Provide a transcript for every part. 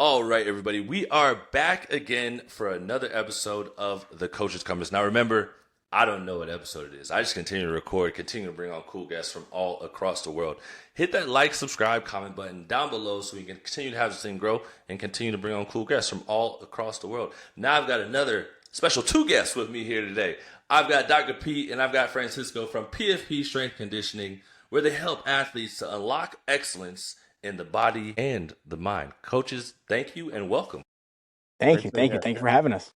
All right, everybody, we are back again for another episode of The Coach's Compass. Now, remember, I don't know what episode it is. I just continue to record, continue to bring on cool guests from all across the world. Hit that like, subscribe, comment button down below so we can continue to have this thing grow and continue to bring on cool guests from all across the world. Now, I've got another special two guests with me here today. I've got Dr. Pete and I've got Francesco from PFP Strength Conditioning, where they help athletes to unlock excellence in the body and the mind. Coaches, thank you and welcome. Thank you for having us.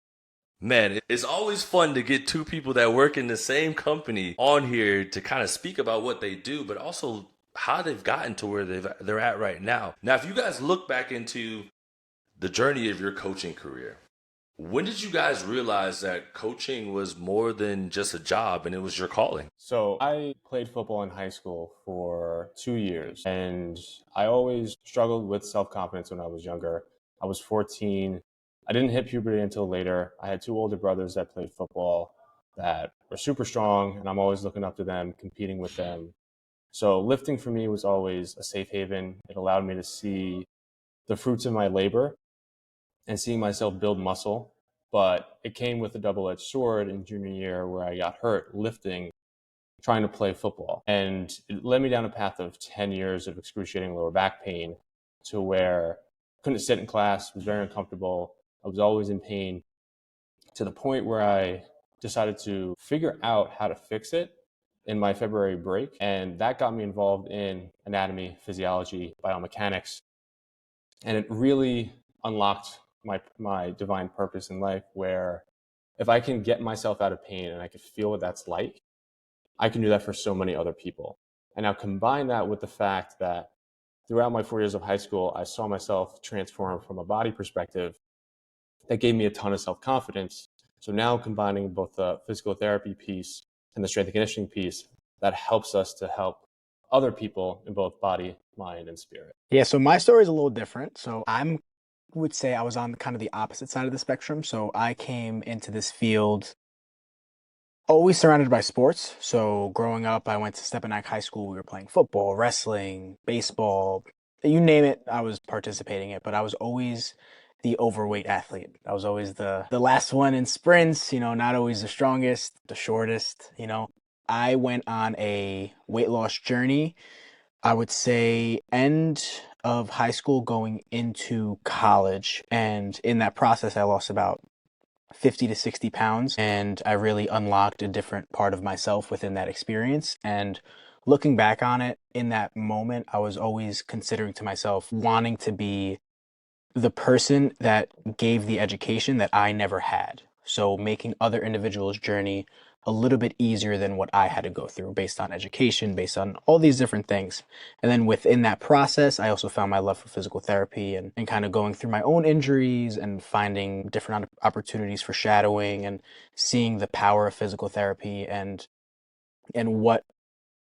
Man, it's always fun to get two people that work in the same company on here to kind of speak about what they do, but also how they've gotten to where they're at right now. Now, if you guys look back into the journey of your coaching career, when did you guys realize that coaching was more than just a job and it was your calling? So I played football in high school for 2 years, and I always struggled with self-confidence when I was younger. I was 14. I didn't hit puberty until later. I had two older brothers that played football that were super strong, and I'm always looking up to them, competing with them. So lifting for me was always a safe haven. It allowed me to see the fruits of my labor and seeing myself build muscle. But it came with a double-edged sword in junior year where I got hurt lifting, trying to play football. And it led me down a path of 10 years of excruciating lower back pain to where I couldn't sit in class, was very uncomfortable. I was always in pain, to the point where I decided to figure out how to fix it in my February break. And that got me involved in anatomy, physiology, biomechanics. And it really unlocked my divine purpose in life, where if I can get myself out of pain and I can feel what that's like, I can do that for so many other people. And now combine that with the fact that throughout my 4 years of high school, I saw myself transform from a body perspective. That gave me a ton of self-confidence. So now combining both the physical therapy piece and the strength and conditioning piece, that helps us to help other people in both body, mind, and spirit. Yeah, so my story is a little different. So I would say I was on kind of the opposite side of the spectrum. So I came into this field always surrounded by sports. So growing up, I went to Stepinac High School. We were playing football, wrestling, baseball, you name it, I was participating in it. But I was always the overweight athlete. I was always the last one in sprints, not always the strongest, the shortest, I went on a weight loss journey, I would say end of high school going into college. And in that process, I lost about 50 to 60 pounds. And I really unlocked a different part of myself within that experience. And looking back on it, in that moment, I was always considering to myself wanting to be the person that gave the education that I never had. So making other individuals' journey a little bit easier than what I had to go through based on education, based on all these different things. And then within that process, I also found my love for physical therapy and kind of going through my own injuries and finding different opportunities for shadowing and seeing the power of physical therapy and what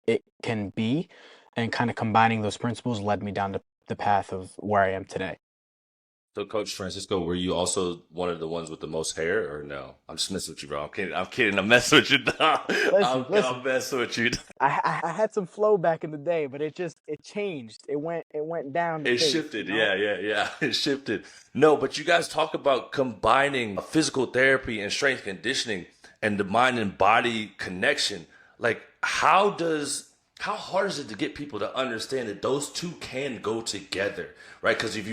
it can be, and kind of combining those principles led me down the path of where I am today. So, Coach Francisco, were you also one of the ones with the most hair, or no? I'm just messing with you, bro. I'm kidding. I'm messing with you. Listen. I'm messing with you. I had some flow back in the day, but it changed. It went down. It shifted. Yeah. It shifted. No, but you guys talk about combining physical therapy and strength conditioning and the mind and body connection. Like, how hard is it to get people to understand that those two can go together, right? Because if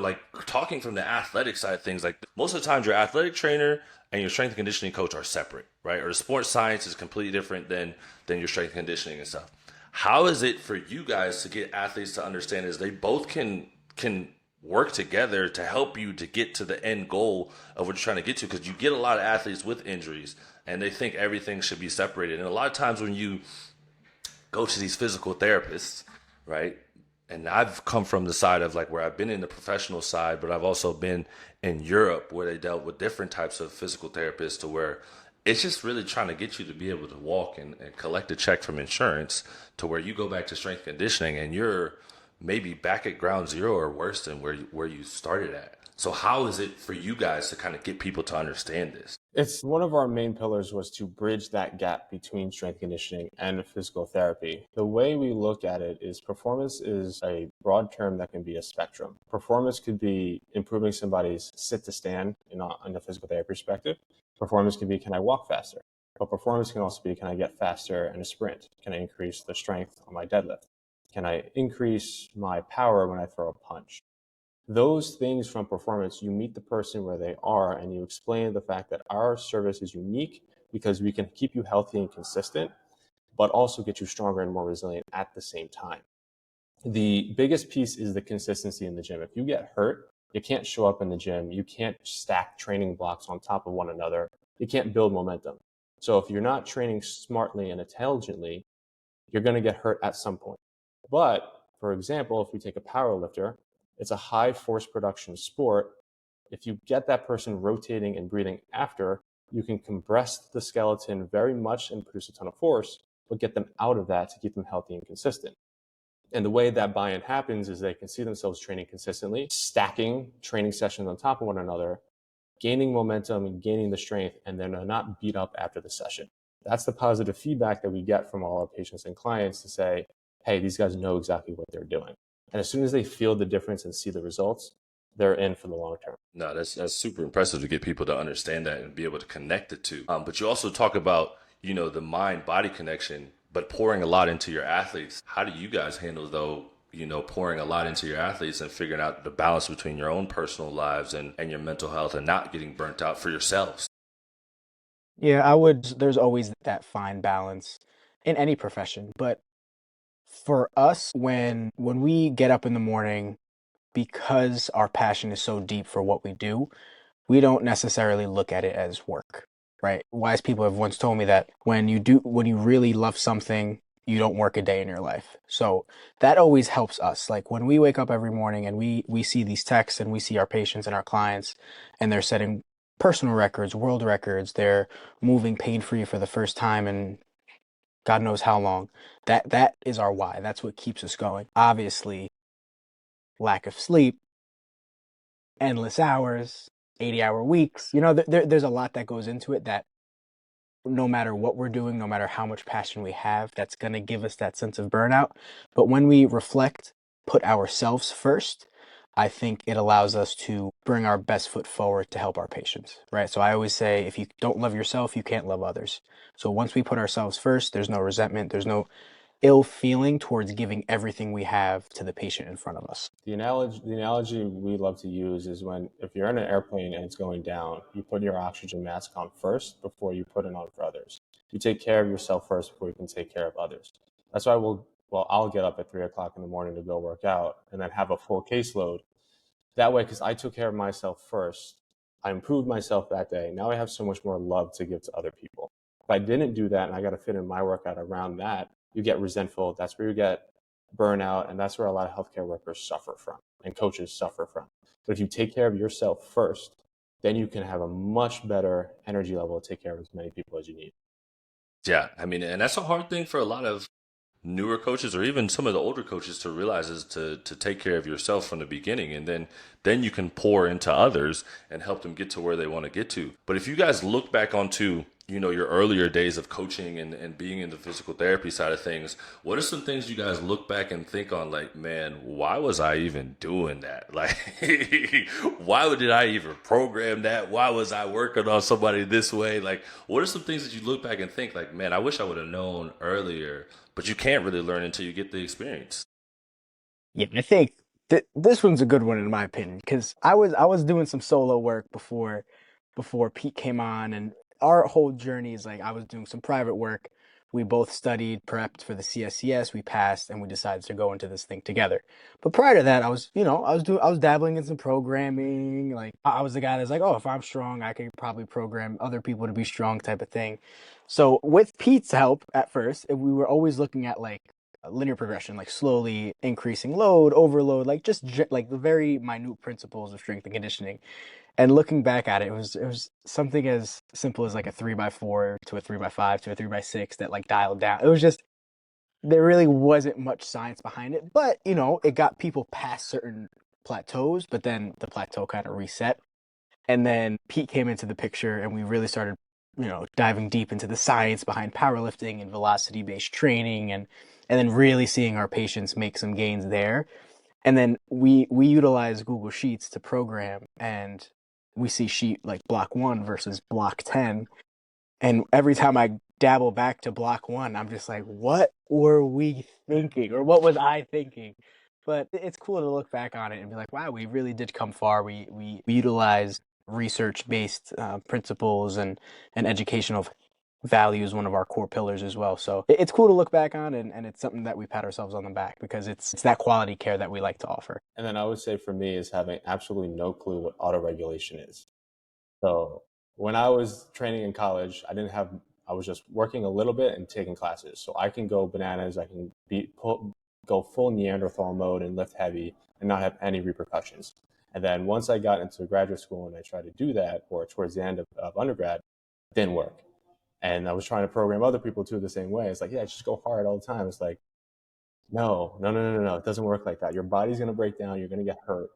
like talking from the athletic side of things, like most of the times your athletic trainer and your strength and conditioning coach are separate, right? Or the sports science is completely different than your strength and conditioning and stuff. How is it for you guys to get athletes to understand is they both can work together to help you to get to the end goal of what you're trying to get to? Because you get a lot of athletes with injuries and they think everything should be separated. And a lot of times when you go to these physical therapists, right? And I've come from the side of like where I've been in the professional side, but I've also been in Europe where they dealt with different types of physical therapists, to where it's just really trying to get you to be able to walk and collect a check from insurance, to where you go back to strength conditioning and you're maybe back at ground zero or worse than where you started at. So how is it for you guys to kind of get people to understand this? It's one of our main pillars was to bridge that gap between strength conditioning and physical therapy. The way we look at it is performance is a broad term that can be a spectrum. Performance could be improving somebody's sit to stand in a physical therapy perspective. Performance could be, can I walk faster? But performance can also be, can I get faster in a sprint? Can I increase the strength on my deadlift? Can I increase my power when I throw a punch? Those things from performance, you meet the person where they are and you explain the fact that our service is unique because we can keep you healthy and consistent, but also get you stronger and more resilient at the same time. The biggest piece is the consistency in the gym. If you get hurt, you can't show up in the gym. You can't stack training blocks on top of one another. You can't build momentum. So if you're not training smartly and intelligently, you're going to get hurt at some point. But for example, if we take a power lifter, it's a high force production sport. If you get that person rotating and breathing after, you can compress the skeleton very much and produce a ton of force, but get them out of that to keep them healthy and consistent. And the way that buy-in happens is they can see themselves training consistently, stacking training sessions on top of one another, gaining momentum and gaining the strength, and then they're not beat up after the session. That's the positive feedback that we get from all our patients and clients to say, hey, these guys know exactly what they're doing. And as soon as they feel the difference and see the results, they're in for the long term. No, that's super impressive to get people to understand that and be able to connect the two. But you also talk about, the mind body connection, but pouring a lot into your athletes. How do you guys handle though, pouring a lot into your athletes and figuring out the balance between your own personal lives and your mental health and not getting burnt out for yourselves? Yeah, there's always that fine balance in any profession, but for us, when we get up in the morning, because our passion is so deep for what we do, we don't necessarily look at it as work, right? Wise people have once told me that when you really love something, you don't work a day in your life. So that always helps us. Like when we wake up every morning and we see these texts and we see our patients and our clients and they're setting personal records, world records, they're moving pain-free for the first time in God knows how long. That is our why. That's what keeps us going. Obviously, lack of sleep, endless hours, 80-hour weeks. There's a lot that goes into it that no matter what we're doing, no matter how much passion we have, that's going to give us that sense of burnout. But when we reflect, put ourselves first, I think it allows us to bring our best foot forward to help our patients, right? So I always say, if you don't love yourself, you can't love others. So once we put ourselves first, there's no resentment, there's no ill feeling towards giving everything we have to the patient in front of us. The analogy we love to use is when if you're in an airplane and it's going down, you put your oxygen mask on first before you put it on for others. You take care of yourself first before you can take care of others. That's why I'll get up at 3 o'clock in the morning to go work out and then have a full caseload. That way, because I took care of myself first, I improved myself that day. Now I have so much more love to give to other people. If I didn't do that and I got to fit in my workout around that, you get resentful. That's where you get burnout. And that's where a lot of healthcare workers suffer from and coaches suffer from. But if you take care of yourself first, then you can have a much better energy level to take care of as many people as you need. Yeah, I mean, and that's a hard thing for a lot of newer coaches or even some of the older coaches to realize is to take care of yourself from the beginning, and then you can pour into others and help them get to where they want to get to. But if you guys look back onto your earlier days of coaching and being in the physical therapy side of things, what are some things you guys look back and think on, like, man, why was I even doing that? Like, why did I even program that? Why was I working on somebody this way? Like, what are some things that you look back and think, like, man, I wish I would have known earlier? But you can't really learn until you get the experience. Yeah, I think this one's a good one in my opinion because I was doing some solo work before Pete came on, and our whole journey is like I was doing some private work. We both studied, prepped for the CSCS, we passed, and we decided to go into this thing together. But prior to that, I was dabbling in some programming. Like I was the guy that's like, oh, if I'm strong, I could probably program other people to be strong, type of thing. So with Pete's help at first, we were always looking at like linear progression, like slowly increasing load, overload, like just like the very minute principles of strength and conditioning. And looking back at it, it was something as simple as like a 3x4 to a 3x5 to a 3x6 that like dialed down. It was just there really wasn't much science behind it, but it got people past certain plateaus, but then the plateau kind of reset. And then Pete came into the picture and we really started, diving deep into the science behind powerlifting and velocity-based training and then really seeing our patients make some gains there. And then we utilize Google Sheets to program, and we see sheet like block 1 versus block 10. And every time I dabble back to block 1, I'm just like, what were we thinking? Or what was I thinking? But it's cool to look back on it and be like, wow, we really did come far. We utilized research-based principles and educational values, one of our core pillars as well. So it's cool to look back on, and it's something that we pat ourselves on the back because it's that quality care that we like to offer. And then I would say for me is having absolutely no clue what autoregulation is. So when I was training in college, I was just working a little bit and taking classes. So I can go bananas, I can go full Neanderthal mode and lift heavy and not have any repercussions. And then once I got into graduate school and I tried to do that, or towards the end of undergrad, it didn't work. And I was trying to program other people too the same way. It's like, yeah, just go hard all the time. It's like, no. It doesn't work like that. Your body's going to break down. You're going to get hurt.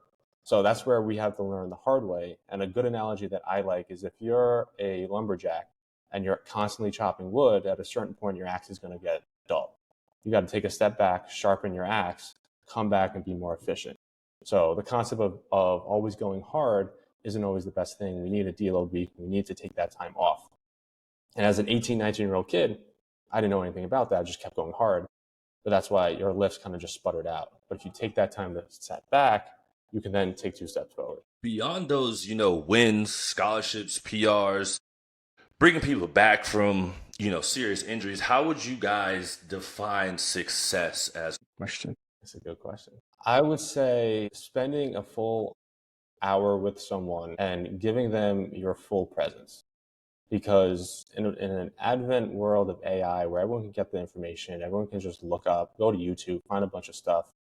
So that's where we have to learn the hard way. And a good analogy that I like is if you're a lumberjack and you're constantly chopping wood, at a certain point, your axe is going to get dull. You got to take a step back, sharpen your axe, come back and be more efficient. So the concept of always going hard isn't always the best thing. We need a deload week. We need to take that time off. And as an 18, 19-year-old kid, I didn't know anything about that. I just kept going hard. But that's why your lifts kind of just sputtered out. But if you take that time to step back, you can then take 2 steps forward. Beyond those, wins, scholarships, PRs, bringing people back from, serious injuries, how would you guys define success as? Question. That's a good question. I would say spending a full hour with someone and giving them your full presence. Because in an advent world of AI where everyone can get the information, everyone can just look up, go to YouTube, find a bunch of stuff,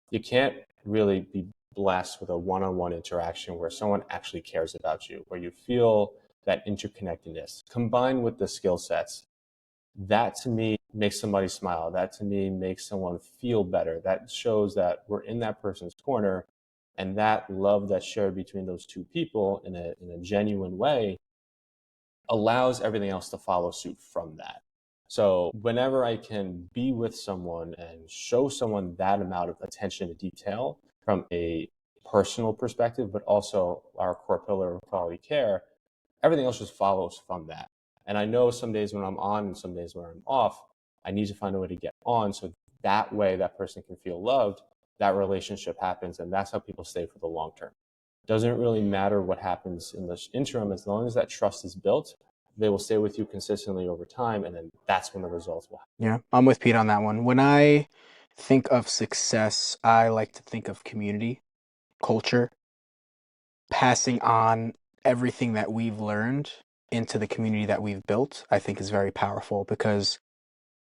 you can't really be blessed with a one-on-one interaction where someone actually cares about you, where you feel that interconnectedness combined with the skill sets. That to me makes somebody smile. That to me makes someone feel better. That shows that we're in that person's corner, and that love that's shared between those two people in a genuine way allows everything else to follow suit from that. So whenever I can be with someone and show someone that amount of attention to detail from a personal perspective, but also our core pillar of quality care, everything else just follows from that. And I know some days when I'm on and some days when I'm off, I need to find a way to get on so that way that person can feel loved, that relationship happens, and that's how people stay for the long term. Doesn't really matter what happens in the interim, as long as that trust is built, they will stay with you consistently over time, and then that's when the results will happen. Yeah, I'm with Pete on that one. When I think of success, I like to think of community, culture, passing on everything that we've learned into the community that we've built, I think is very powerful because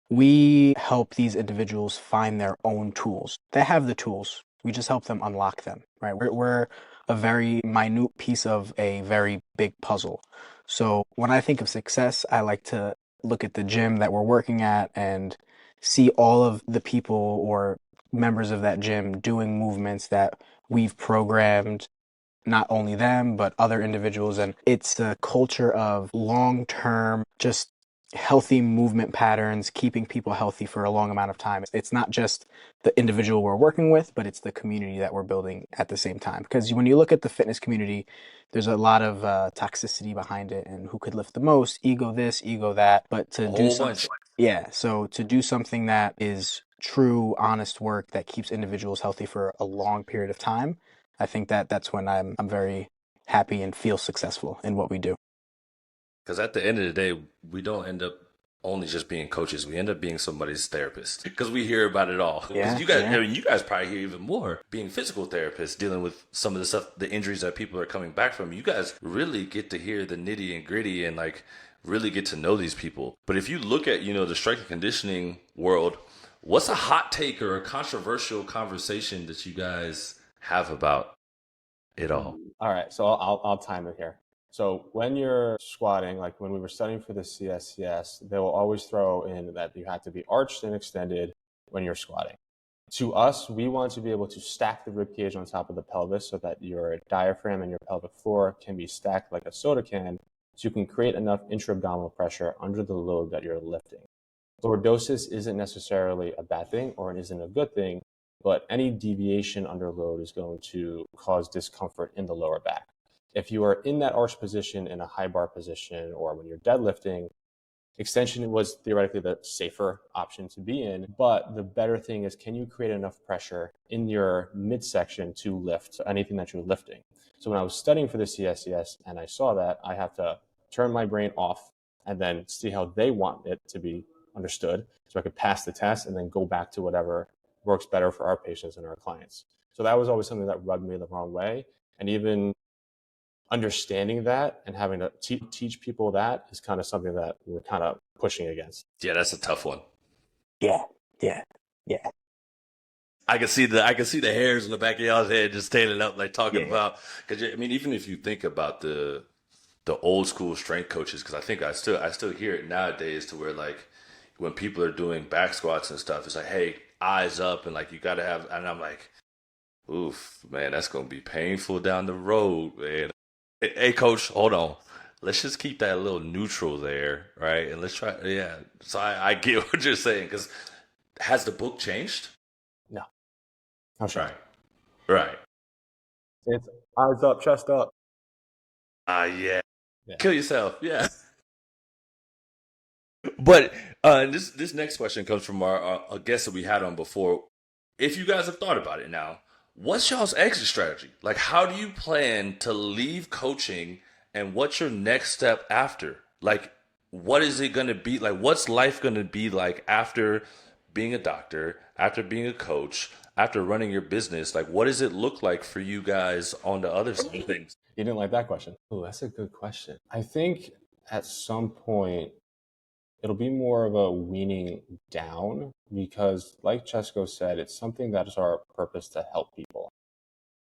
we help these individuals find their own tools. They have the tools. We just help them unlock them, right? We're a very minute piece of a very big puzzle. So when I think of success, I like to look at the gym that we're working at and see all of the people or members of that gym doing movements that we've programmed, not only them, but other individuals. And it's a culture of long-term, just healthy movement patterns, keeping people healthy for a long amount of time. It's not just the individual we're working with, but it's the community that we're building at the same time. Because when you look at the fitness community, there's a lot of toxicity behind it and who could lift the most, ego this, ego that. But to do something, so to do something that is true, honest work that keeps individuals healthy for a long period of time, I think that's when I'm very happy and feel successful in what we do. Because at the end of the day, we don't end up only just being coaches. We end up being somebody's therapist because we hear about it all. Because you guys probably hear even more being physical therapists, dealing with some of the stuff, the injuries that people are coming back from. You guys really get to hear the nitty and gritty and really get to know these people. But if you look at, the strength and conditioning world, what's a hot take or a controversial conversation that you guys have about it all? All right, so I'll time it here. So when you're squatting, like when we were studying for the CSCS, they will always throw in that you have to be arched and extended when you're squatting. To us, we want to be able to stack the rib cage on top of the pelvis so that your diaphragm and your pelvic floor can be stacked like a soda can, so you can create enough intra-abdominal pressure under the load that you're lifting. Lordosis isn't necessarily a bad thing or it isn't a good thing, but any deviation under load is going to cause discomfort in the lower back. If you are in that arch position in a high bar position or when you're deadlifting, extension was theoretically the safer option to be in, but the better thing is, can you create enough pressure in your midsection to lift anything that you're lifting? So when I was studying for the CSCS and I saw that, I have to turn my brain off and then see how they want it to be understood so I could pass the test and then go back to whatever works better for our patients and our clients. So that was always something that rubbed me the wrong way. And even understanding that and having to teach people that is kind of something that we're kind of pushing against. Yeah, that's a tough one. Yeah. I can see the hairs in the back of y'all's head just standing up, like talking about. Because I mean, even if you think about the old school strength coaches, because I still hear it nowadays to where like when people are doing back squats and stuff, it's like, hey, eyes up, and like you got to have, and I'm like, oof, man, that's gonna be painful down the road, man. Hey, coach, hold on. Let's just keep that a little neutral there, right? And let's try, yeah. So I get what you're saying, because has the book changed? No, I'm sure. Right. It's eyes up, chest up. Yeah. Yeah. Kill yourself. Yeah. But this next question comes from our a guest that we had on before. If you guys have thought about it now, what's y'all's exit strategy? Like, how do you plan to leave coaching, and what's your next step after? Like, what is it going to be like? What's life going to be like after being a doctor, after being a coach, after running your business? Like, what does it look like for you guys on the other side of things? You didn't like that question? Oh, that's a good question. I think at some point it'll be more of a weaning down because, like Chesco said, it's something that is our purpose to help people.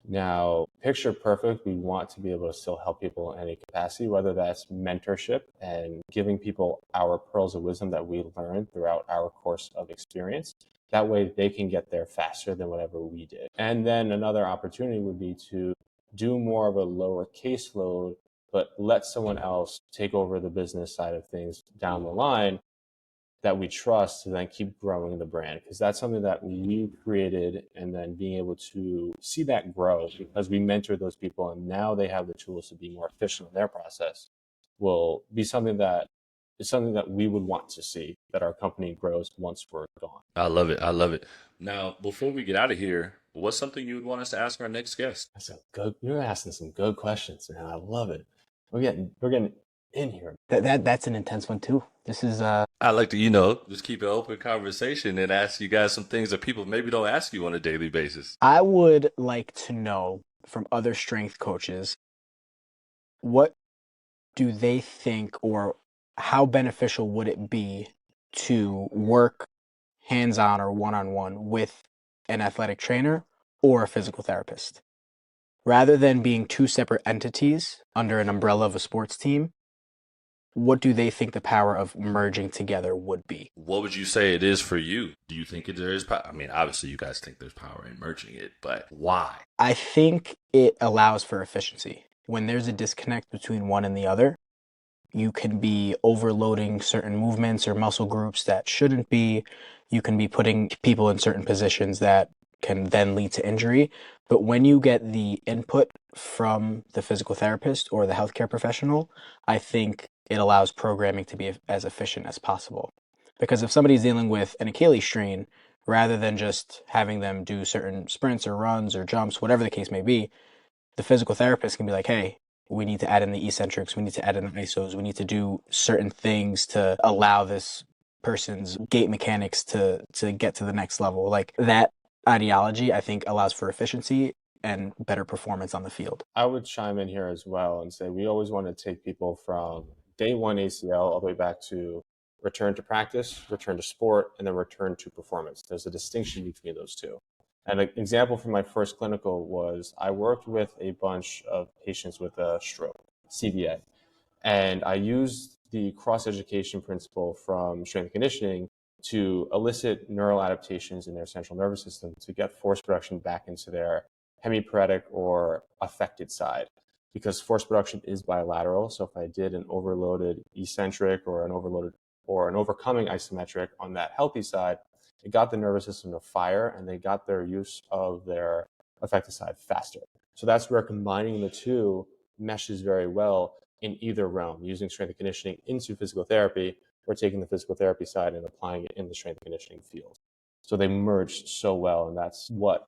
Now, picture perfect, we want to be able to still help people in any capacity, whether that's mentorship and giving people our pearls of wisdom that we learned throughout our course of experience. That way they can get there faster than whatever we did. And then another opportunity would be to do more of a lower caseload, but let someone else take over the business side of things down the line that we trust to then keep growing the brand, because that's something that we created, and then being able to see that grow because we mentor those people and now they have the tools to be more efficient in their process will be something that is something that we would want to see, that our company grows once we're gone. I love it. I love it. Now, before we get out of here, what's something you would want us to ask our next guest? That's a good, you're asking some good questions, man. I love it. We're getting in here. That's an intense one too. This is I like to, just keep an open conversation and ask you guys some things that people maybe don't ask you on a daily basis. I would like to know from other strength coaches, what do they think, or how beneficial would it be to work hands-on or one-on-one with an athletic trainer or a physical therapist? Rather than being two separate entities under an umbrella of a sports team, what do they think the power of merging together would be? What would you say it is for you? Do you think there is power? I mean, obviously you guys think there's power in merging it, but why? I think it allows for efficiency. When there's a disconnect between one and the other, you can be overloading certain movements or muscle groups that shouldn't be. You can be putting people in certain positions that can then lead to injury. But when you get the input from the physical therapist or the healthcare professional, I think it allows programming to be as efficient as possible. Because if somebody's dealing with an Achilles strain, rather than just having them do certain sprints or runs or jumps, whatever the case may be, the physical therapist can be like, hey, we need to add in the eccentrics, we need to add in the isos, we need to do certain things to allow this person's gait mechanics to get to the next level. Like, that ideology, I think, allows for efficiency and better performance on the field. I would chime in here as well and say we always want to take people from day one ACL all the way back to return to practice, return to sport, and then return to performance. There's a distinction between those two. And an example from my first clinical was I worked with a bunch of patients with a stroke, CVA, and I used the cross-education principle from strength conditioning to elicit neural adaptations in their central nervous system to get force production back into their hemiparetic or affected side. Because force production is bilateral, so if I did an overloaded eccentric or an overcoming isometric on that healthy side, it got the nervous system to fire and they got their use of their affected side faster. So that's where combining the two meshes very well in either realm, using strength and conditioning into physical therapy or taking the physical therapy side and applying it in the strength and conditioning field. So they merge so well, and that's what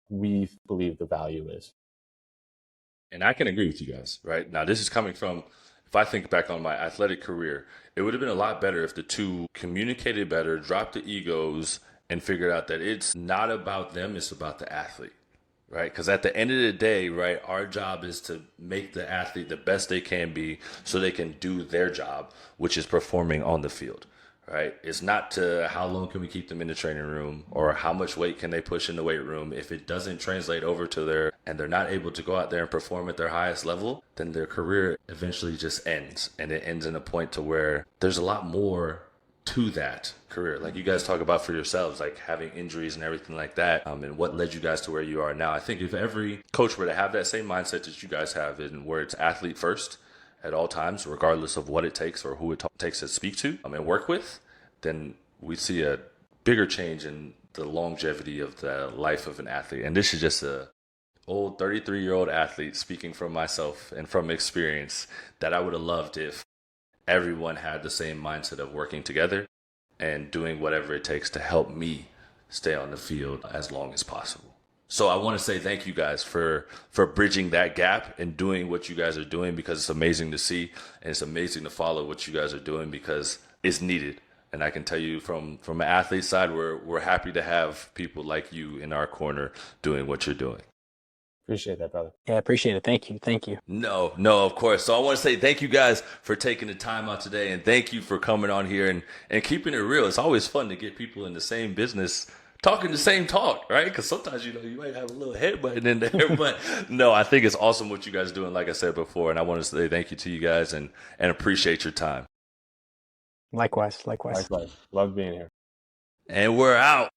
we believe the value is. And I can agree with you guys, right? Now, this is coming from, if I think back on my athletic career, it would have been a lot better if the two communicated better, dropped the egos, and figured out that it's not about them, it's about the athlete, right? Because at the end of the day, right, our job is to make the athlete the best they can be so they can do their job, which is performing on the field. Right? It's not to how long can we keep them in the training room or how much weight can they push in the weight room. If it doesn't translate over to and they're not able to go out there and perform at their highest level, then their career eventually just ends. And it ends in a point to where there's a lot more to that career. Like you guys talk about for yourselves, like having injuries and everything like that, and what led you guys to where you are now. I think if every coach were to have that same mindset that you guys have, and where it's athlete first, at all times, regardless of what it takes or who it takes to speak to and work with, then we see a bigger change in the longevity of the life of an athlete. And this is just a old 33-year-old athlete speaking from myself and from experience that I would have loved if everyone had the same mindset of working together and doing whatever it takes to help me stay on the field as long as possible. So I want to say thank you guys for bridging that gap and doing what you guys are doing, because it's amazing to see and it's amazing to follow what you guys are doing because it's needed. And I can tell you from an athlete side, we're happy to have people like you in our corner doing what you're doing. Appreciate that, brother. Yeah, appreciate it. Thank you. Thank you. No, of course. So I want to say thank you guys for taking the time out today, and thank you for coming on here and keeping it real. It's always fun to get people in the same business talking the same talk, right? Because sometimes, you might have a little headbutt in there. But no, I think it's awesome what you guys are doing, like I said before. And I want to say thank you to you guys and appreciate your time. Likewise. Likewise. Love being here. And we're out.